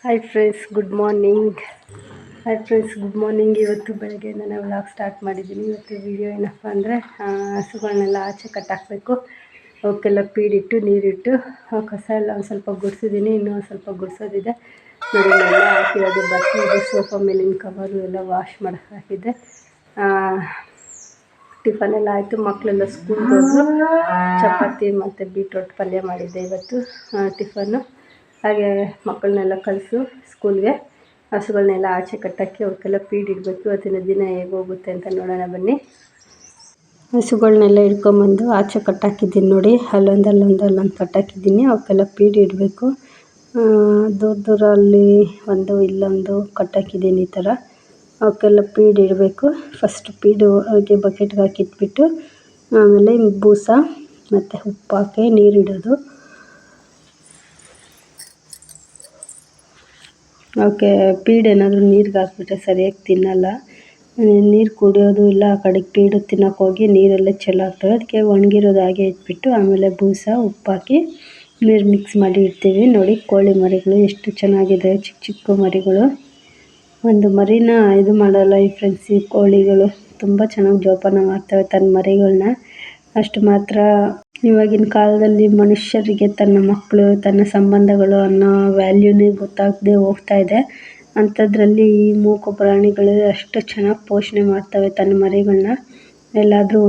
Hi friends, good morning. ಇವತ್ತು ಬೆಳಗ್ಗೆಯಿಂದ ನಾನು ವ್ಲಾಗ್ ಸ್ಟಾರ್ಟ್ ಮಾಡಿದ್ದೀನಿ. ಇವತ್ತು ವಿಡಿಯೋ ಏನಪ್ಪ ಅಂದರೆ ಹಸುಗಳನ್ನೆಲ್ಲ ಆಚೆ ಕಟ್ಟಾಕಬೇಕು. ಅವಕ್ಕೆಲ್ಲ ಪೀಡಿಟ್ಟು ನೀರಿಟ್ಟು ಕಸ ಎಲ್ಲ ಒಂದು ಸ್ವಲ್ಪ ಗುಡಿಸಿದ್ದೀನಿ. ಇನ್ನೂ ಒಂದು ಸ್ವಲ್ಪ ಗುಡಿಸೋದಿದೆ. ನೋಡಿ, ಎಲ್ಲ ಹಾಕಿರೋದು ಬಟ್ಟೆ, ಸೋಫಾ ಮೇಲಿನ ಕವರು ಎಲ್ಲ ವಾಶ್ ಮಾಡೋಕ್ಕೆ ಹಾಕಿದ್ದೆ. ಟಿಫನ್ ಎಲ್ಲ ಆಯಿತು. ಮಕ್ಕಳೆಲ್ಲ ಸ್ಕೂಲ್ಗೆ ಹೋದ್ರು. ಚಪಾತಿ ಮತ್ತು ಬೀಟ್ರೋಟ್ ಪಲ್ಯ ಮಾಡಿದ್ದೆ ಇವತ್ತು ಟಿಫನ್ನು. ಹಾಗೆ ಮಕ್ಕಳನ್ನೆಲ್ಲ ಕಳಿಸು ಸ್ಕೂಲ್ಗೆ. ಹಸುಗಳನ್ನೆಲ್ಲ ಆಚೆ ಕಟ್ಟಾಕಿ ಅವಕ್ಕೆಲ್ಲ ಫೀಡ್ ಇಡಬೇಕು. ಇವತ್ತಿನ ದಿನ ಹೇಗೆ ಹೋಗುತ್ತೆ ಅಂತ ನೋಡೋಣ ಬನ್ನಿ. ಹಸುಗಳನ್ನೆಲ್ಲ ಹಿಡ್ಕೊಂಬಂದು ಆಚೆ ಕಟ್ಟಾಕಿದ್ದೀನಿ. ನೋಡಿ, ಅಲ್ಲೊಂದು ಕಟ್ಟಾಕಿದ್ದೀನಿ. ಅವಕ್ಕೆಲ್ಲ ಫೀಡ್ ಇಡಬೇಕು. ದೂರ ಅಲ್ಲಿ ಒಂದು ಇಲ್ಲೊಂದು ಕಟ್ಟಾಕಿದ್ದೀನಿ. ಈ ಥರ ಅವಕ್ಕೆಲ್ಲ ಫೀಡ್ ಇಡಬೇಕು. ಫಸ್ಟ್ ಫೀಡು ಹಾಗೆ ಬಕೆಟ್ಗೆ ಹಾಕಿಟ್ಬಿಟ್ಟು ಆಮೇಲೆ ಬೂಸ ಮತ್ತು ಉಪ್ಪು ಹಾಕಿ ನೀರಿಡೋದು. ಅವಕ್ಕೆ ಫೀಡ್ ಏನಾದರೂ ನೀರಿಗೆ ಹಾಕ್ಬಿಟ್ರೆ ಸರಿಯಾಗಿ ತಿನ್ನಲ್ಲ. ನೀರು ಕುಡಿಯೋದು ಇಲ್ಲ. ಆ ಕಡೆಗೆ ಫೀಡು ತಿನ್ನೋಕೆ ಹೋಗಿ ನೀರೆಲ್ಲ ಚೆಲ್ಲಾಗ್ತವೆ. ಅದಕ್ಕೆ ಒಣಗಿರೋದು ಹಾಗೆ ಇಟ್ಬಿಟ್ಟು ಆಮೇಲೆ ಬೂಸ ಉಪ್ಪು ಹಾಕಿ ನೀರು ಮಿಕ್ಸ್ ಮಾಡಿ ಇಡ್ತೀವಿ. ನೋಡಿ, ಕೋಳಿ ಮರಿಗಳು ಎಷ್ಟು ಚೆನ್ನಾಗಿದೆ. ಚಿಕ್ಕ ಚಿಕ್ಕ ಮರಿಗಳು. ಒಂದು ಮರಿನ ಇದು ಮಾಡಲ್ಲ ಈ ಫ್ರೆಂಡ್ಸ್. ಈ ಕೋಳಿಗಳು ತುಂಬ ಚೆನ್ನಾಗಿ ಜೋಪಾನ ಮಾಡ್ತವೆ ತನ್ನ ಮರಿಗಳನ್ನ. ಅಷ್ಟು ಮಾತ್ರ ಇವಾಗಿನ ಕಾಲದಲ್ಲಿ ಮನುಷ್ಯರಿಗೆ ತನ್ನ ಮಕ್ಕಳು, ತನ್ನ ಸಂಬಂಧಗಳು ಅನ್ನೋ ವ್ಯಾಲ್ಯೂನೇ ಗೊತ್ತಾಗದೆ ಹೋಗ್ತಾ ಇದೆ. ಅಂಥದ್ರಲ್ಲಿ ಈ ಮೂಕ ಪ್ರಾಣಿಗಳು ಅಷ್ಟು ಚೆನ್ನಾಗಿ ಪೋಷಣೆ ಮಾಡ್ತವೆ ತನ್ನ ಮರಿಗಳನ್ನ. ಎಲ್ಲಾದರೂ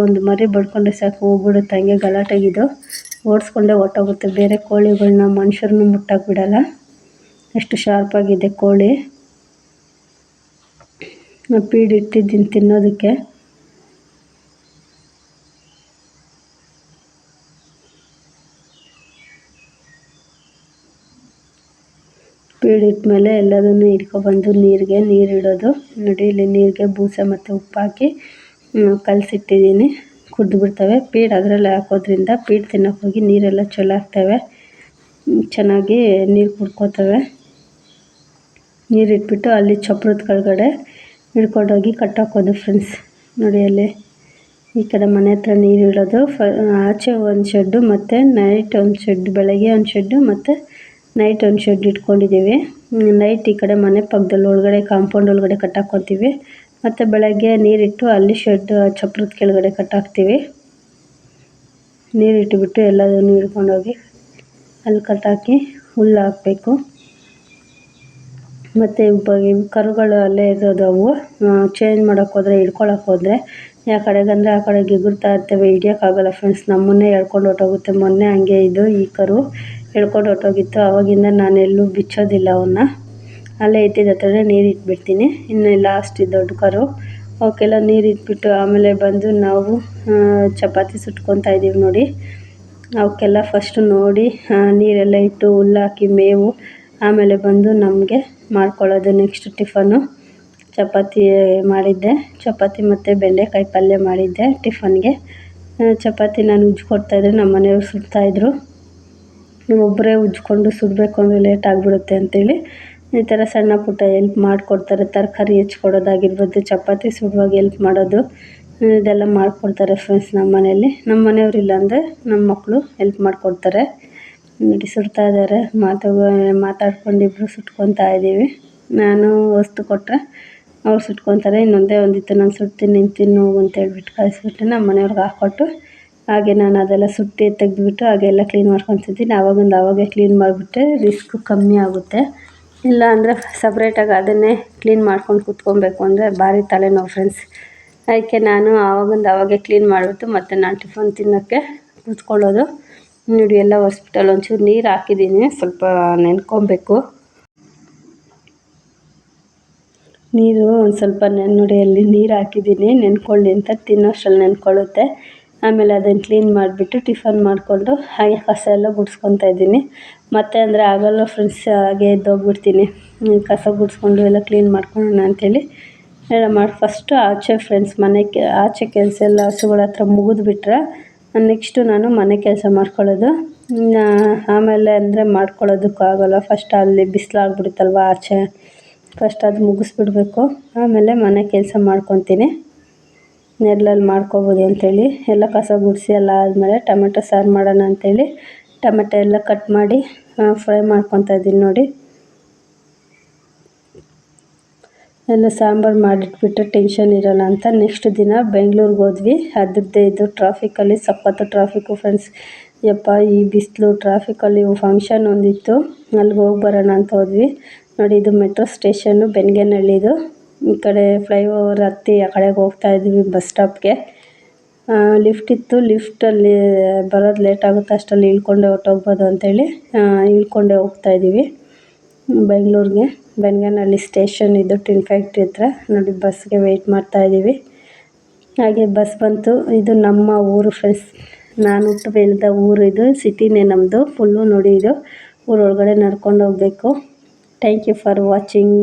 ಒಂದು ಮರಿ ಬಡ್ಕೊಂಡ್ರೆ ಸಾಕು, ಹೋಗ್ಬಿಡುತ್ತೆ ಹಂಗೆ ಗಲಾಟೆಗಿದು ಓಡಿಸ್ಕೊಂಡೇ ಹೊರ್ಟೋಗುತ್ತೆ. ಬೇರೆ ಕೋಳಿಗಳನ್ನ ಮನುಷ್ಯರನ್ನು ಮುಟ್ಟಕ್ಕೆ ಬಿಡಲ್ಲ. ಎಷ್ಟು ಶಾರ್ಪಾಗಿದೆ ಕೋಳಿ. ಫೀಡ್ ಇಟ್ಟಿದ್ದೀನಿ ತಿನ್ನೋದಕ್ಕೆ. ಫೀಡ್ ಇಟ್ಮೇಲೆ ಎಲ್ಲದನ್ನು ಇಟ್ಕೊಬಂದು ನೀರಿಡೋದು. ನೋಡಿ, ಇಲ್ಲಿ ನೀರಿಗೆ ಬೂಸೆ ಮತ್ತು ಉಪ್ಪು ಹಾಕಿ ಕಲಸಿಟ್ಟಿದ್ದೀನಿ. ಕುಡಿದು ಬಿಡ್ತವೆ. ಫೀಡ್ ಅದರಲ್ಲೇ ಹಾಕೋದ್ರಿಂದ ಫೀಡ್ ತಿನ್ನೋಕೆ ಹೋಗಿ ನೀರೆಲ್ಲ ಚೆಲ್ಲಾಗ್ತವೆ. ಚೆನ್ನಾಗಿ ನೀರು ಕುಡ್ಕೋತವೆ. ನೀರಿಟ್ಬಿಟ್ಟು ಅಲ್ಲಿ ಚಪ್ರದ ಕೆಳಗಡೆ ಹಿಡ್ಕೊಂಡೋಗಿ ಕಟ್ಟಾಕೋದು ಫ್ರೆಂಡ್ಸ್. ನೋಡಿ, ಅಲ್ಲಿ ಈ ಕಡೆ ಮನೆ ಹತ್ರ ನೀರು ಇಡೋದು. ಆಚೆ ಒಂದು ಶೆಡ್ಡು ಮತ್ತು ನೈಟ್ ಒಂದು ಶೆಡ್, ಬೆಳಗ್ಗೆ ಒಂದು ಶೆಡ್ಡು ಮತ್ತು ನೈಟ್ ಒಂದು ಶೆಡ್ ಇಟ್ಕೊಂಡಿದ್ದೀವಿ. ನೈಟ್ ಈ ಕಡೆ ಮನೆ ಪಕ್ಕದಲ್ಲಿ ಒಳಗಡೆ ಕಾಂಪೌಂಡ್ ಒಳಗಡೆ ಕಟ್ಟಾಕ್ಕೊತೀವಿ. ಮತ್ತು ಬೆಳಗ್ಗೆ ನೀರಿಟ್ಟು ಅಲ್ಲಿ ಶೆಡ್ ಚಪ್ರದ ಕೆಳಗಡೆ ಕಟ್ಟಾಕ್ತೀವಿ. ನೀರಿಟ್ಟುಬಿಟ್ಟು ಎಲ್ಲದನ್ನು ಹಿಡ್ಕೊಂಡೋಗಿ ಅಲ್ಲಿ ಕಟ್ಟಾಕಿ ಹುಲ್ಲು ಹಾಕಬೇಕು. ಮತ್ತು ಕರುಗಳು ಅಲ್ಲೇ ಇರೋದು. ಅವು ಚೇಂಜ್ ಮಾಡೋಕ್ಕೆ ಹೋದರೆ, ಹಿಡ್ಕೊಳಕ್ಕೆ ಹೋದರೆ ಯಾವ ಕಡೆಗಂದರೆ ಆ ಕಡೆಗೆ ಎಗುರ್ತಾ ಇರ್ತವೆ. ಹಿಡಿಯೋಕ್ಕಾಗಲ್ಲ ಫ್ರೆಂಡ್ಸ್. ನಮ್ಮನ್ನೇ ಎಳ್ಕೊಂಡು ಹೊರ್ಟೋಗುತ್ತೆ. ಮೊನ್ನೆ ಹಂಗೆ ಈ ಕರು ಎಳ್ಕೊಂಡು ಹೊರ್ಟೋಗಿತ್ತು. ಆವಾಗಿಂದ ನಾನು ಎಲ್ಲೂ ಬಿಚ್ಚೋದಿಲ್ಲ ಅವನ್ನ. ಅಲ್ಲೇ ಇಟ್ಟಿದ್ದ ಹತ್ರನೇ ನೀರು ಇಟ್ಬಿಡ್ತೀನಿ. ಇನ್ನು ಲಾಸ್ಟ್ ದೊಡ್ಡ ಕರು ಅವಕ್ಕೆಲ್ಲ ನೀರು ಇಟ್ಬಿಟ್ಟು ಆಮೇಲೆ ಬಂದು ನಾವು ಚಪಾತಿ ಸುಟ್ಕೊತಾ ಇದ್ದೀವಿ. ನೋಡಿ, ಅವಕ್ಕೆಲ್ಲ ಫಸ್ಟು ನೋಡಿ ನೀರೆಲ್ಲ ಇಟ್ಟು ಹುಲ್ಲು ಹಾಕಿ ಮೇವು ಆಮೇಲೆ ಬಂದು ನಮಗೆ ಮಾಡ್ಕೊಳ್ಳೋದು. ನೆಕ್ಸ್ಟ್ ಟಿಫನ್ನು ಚಪಾತಿ ಮಾಡಿದ್ದೆ. ಚಪಾತಿ ಮತ್ತು ಬೆಂಡೆಕಾಯಿ ಪಲ್ಯ ಮಾಡಿದ್ದೆ ಟಿಫನ್ಗೆ. ಚಪಾತಿ ನಾನು ಉಜ್ಕೊಡ್ತಾಯಿದ್ರೆ ನಮ್ಮ ಮನೆಯವ್ರು ಸುಡ್ತಾಯಿದ್ರು. ಒಬ್ಬರೇ ಉಜ್ಕೊಂಡು ಸುಡಬೇಕು ಅಂದರೆ ಲೇಟ್ ಆಗಿಬಿಡುತ್ತೆ ಅಂತೇಳಿ ಈ ಥರ ಸಣ್ಣ ಪುಟ್ಟ ಹೆಲ್ಪ್ ಮಾಡಿಕೊಡ್ತಾರೆ. ತರಕಾರಿ ಹೆಚ್ಕೊಡೋದಾಗಿರ್ಬೋದು, ಚಪಾತಿ ಸುಡುವಾಗ ಹೆಲ್ಪ್ ಮಾಡೋದು, ಇದೆಲ್ಲ ಮಾಡಿಕೊಡ್ತಾರೆ ಫ್ರೆಂಡ್ಸ್ ನಮ್ಮ ಮನೆಯಲ್ಲಿ. ನಮ್ಮ ಮನೆಯವ್ರು ಇಲ್ಲಾಂದರೆ ನಮ್ಮ ಮಕ್ಕಳು ಹೆಲ್ಪ್ ಮಾಡಿಕೊಡ್ತಾರೆ. ನೋಡಿ, ಸುಡ್ತಾ ಇದ್ದಾರೆ. ಮಾತಾಡ್ಕೊಂಡು ಇಬ್ಬರು ಸುಟ್ಕೊತಾ ಇದ್ದೀವಿ. ನಾನು ವಸ್ತು ಕೊಟ್ಟರೆ ಅವ್ರು ಸುಟ್ಕೊತಾರೆ. ಇನ್ನೊಂದೇ ಒಂದಿತ್ತು ನಾನು ಸುಡ್ತೀನಿ, ನೀನು ತಿನ್ನು ಅಂತ ಹೇಳ್ಬಿಟ್ಟು ಕಳಿಸ್ಬಿಟ್ಟು ನಮ್ಮ ಮನೆಯವ್ರಿಗೆ ಹಾಕ್ಕೊಟ್ಟು ಹಾಗೆ ನಾನು ಅದೆಲ್ಲ ಸುಟ್ಟು ತೆಗೆದುಬಿಟ್ಟು ಹಾಗೆಲ್ಲ ಕ್ಲೀನ್ ಮಾಡ್ಕೊತಿದ್ದೀನಿ. ಆವಾಗೇ ಕ್ಲೀನ್ ಮಾಡಿಬಿಟ್ರೆ ರಿಸ್ಕ್ ಕಮ್ಮಿ ಆಗುತ್ತೆ. ಇಲ್ಲ ಅಂದರೆ ಸಪ್ರೇಟಾಗಿ ಅದನ್ನೇ ಕ್ಲೀನ್ ಮಾಡ್ಕೊಂಡು ಕೂತ್ಕೊಬೇಕು ಅಂದರೆ ಭಾರಿ ತಲೆನೋವು ಫ್ರೆಂಡ್ಸ್. ಅದಕ್ಕೆ ನಾನು ಆವಾಗೇ ಕ್ಲೀನ್ ಮಾಡಿಬಿಟ್ಟು ಮತ್ತು ನಾನು ಟಿಫನ್ ತಿನ್ನೋಕ್ಕೆ ಕೂತ್ಕೊಳ್ಳೋದು. ನೋಡಿ, ಎಲ್ಲ ಒರೆಸ್ಬಿಟ್ಟಲ್ಲಿ ಒಂಚೂರು ನೀರು ಹಾಕಿದ್ದೀನಿ. ಸ್ವಲ್ಪ ನೆನ್ಕೊಬೇಕು. ನೀರು ಒಂದು ಸ್ವಲ್ಪ ನೋಡಿ, ಅಲ್ಲಿ ನೀರು ಹಾಕಿದ್ದೀನಿ ನೆನ್ಕೊಳ್ಳಿ ಅಂತ. ತಿನ್ನೋಷ್ಟರಲ್ಲಿ ನೆನ್ಕೊಳ್ಳುತ್ತೆ. ಆಮೇಲೆ ಅದನ್ನು ಕ್ಲೀನ್ ಮಾಡಿಬಿಟ್ಟು ಟಿಫನ್ ಮಾಡಿಕೊಂಡು ಹಾಗೆ ಕಸ ಎಲ್ಲ ಗುಡಿಸ್ಕೊತಾ ಇದ್ದೀನಿ. ಮತ್ತೆ ಅಂದರೆ ಆಗಲ್ಲ ಫ್ರೆಂಡ್ಸ್, ಹಾಗೆ ಎದ್ದೋಗ್ಬಿಡ್ತೀನಿ. ಕಸ ಗುಡಿಸ್ಕೊಂಡು ಎಲ್ಲ ಕ್ಲೀನ್ ಮಾಡ್ಕೊಳ್ಳೋಣ ಅಂಥೇಳಿ ಎಲ್ಲ ಮಾಡಿ ಫಸ್ಟು ಆಚೆ ಫ್ರೆಂಡ್ಸ್ ಆಚೆ ಕೆಲಸ ಎಲ್ಲ ಹಸುಗಳ ಹತ್ರ ಮುಗಿದ್ಬಿಟ್ರೆ ನೆಕ್ಸ್ಟು ನಾನು ಮನೆ ಕೆಲಸ ಮಾಡ್ಕೊಳ್ಳೋದು. ಆಮೇಲೆ ಅಂದರೆ ಮಾಡ್ಕೊಳ್ಳೋದಕ್ಕಾಗಲ್ಲ. ಫಸ್ಟ್ ಅಲ್ಲಿ ಬಿಸಿಲಾಗ್ಬಿಡುತ್ತಲ್ವ ಆಚೆ, ಫಸ್ಟ್ ಅದು ಮುಗಿಸ್ಬಿಡ್ಬೇಕು. ಆಮೇಲೆ ಮನೆ ಕೆಲಸ ಮಾಡ್ಕೊತೀನಿ. ನೆರಳಲ್ಲಿ ಮಾಡ್ಕೊಬೋದು ಅಂಥೇಳಿ ಎಲ್ಲ ಕಸ ಗುಡಿಸಿ ಎಲ್ಲ ಆದಮೇಲೆ ಟೊಮೆಟೊ ಸಾರು ಮಾಡೋಣ ಅಂಥೇಳಿ ಟೊಮೆಟೊ ಎಲ್ಲ ಕಟ್ ಮಾಡಿ ಫ್ರೈ ಮಾಡ್ಕೊತಾ ಇದ್ದೀನಿ. ನೋಡಿ, ಎಲ್ಲ ಸಾಂಬಾರು ಮಾಡಿಟ್ಬಿಟ್ರೆ ಟೆನ್ಷನ್ ಇರೋಲ್ಲ ಅಂತ ನೆಕ್ಸ್ಟ್ ದಿನ ಬೆಂಗಳೂರಿಗೆ ಹೋದ್ವಿ. ಅದ್ರದ್ದೇ ಇದು ಟ್ರಾಫಿಕಲ್ಲಿ ಸಖತ್ತು ಟ್ರಾಫಿಕ್ಕು ಫ್ರೆಂಡ್ಸ್. ಯಪ್ಪ ಈ ಬಿಸಿಲು ಟ್ರಾಫಿಕಲ್ಲಿ ಫಂಕ್ಷನ್ ಒಂದಿತ್ತು, ಅಲ್ಲಿಗೆ ಹೋಗಿ ಬರೋಣ ಅಂತ ಹೋದ್ವಿ. ನೋಡಿ ಇದು ಮೆಟ್ರೋ ಸ್ಟೇಷನ್ನು ಬೆನ್ಗೇನಹಳ್ಳಿದು. ಈ ಕಡೆ ಫ್ಲೈಓವರ್ ಹತ್ತಿ ಆ ಕಡೆಗೆ ಹೋಗ್ತಾ ಇದ್ವಿ ಬಸ್ ಸ್ಟಾಪ್ಗೆ. ಲಿಫ್ಟ್ ಇತ್ತು, ಲಿಫ್ಟಲ್ಲಿ ಬರೋದು ಲೇಟ್ ಆಗುತ್ತೆ, ಅಷ್ಟರಲ್ಲಿ ಇಳ್ಕೊಂಡೆ ಹೊರ್ಟೋಗ್ಬೋದು ಅಂತೇಳಿ ಇಳ್ಕೊಂಡೆ ಹೋಗ್ತಾ ಇದ್ದೀವಿ ಬೆಂಗಳೂರಿಗೆ. ಬೆನ್ಗೇನಹಳ್ಳಿ ಸ್ಟೇಷನ್ ಇದು ಟಿನ್ ಫ್ಯಾಕ್ಟ್ರಿ ಹತ್ರ. ನೋಡಿ ಬಸ್ಗೆ ವೆಯ್ಟ್ ಮಾಡ್ತಾ ಇದ್ದೀವಿ. ಹಾಗೆ ಬಸ್ ಬಂತು. ಇದು ನಮ್ಮ ಊರು ಫ್ರೆಂಡ್ಸ್, ನಾನು ಹುಟ್ಟು ಬೆಳೆದ ಊರು. ಇದು ಸಿಟಿನೇ ನಮ್ಮದು ಫುಲ್ಲು. ನೋಡಿ ಇದು ಊರೊಳಗಡೆ ನಡ್ಕೊಂಡು ಹೋಗಬೇಕು. Thank you for watching.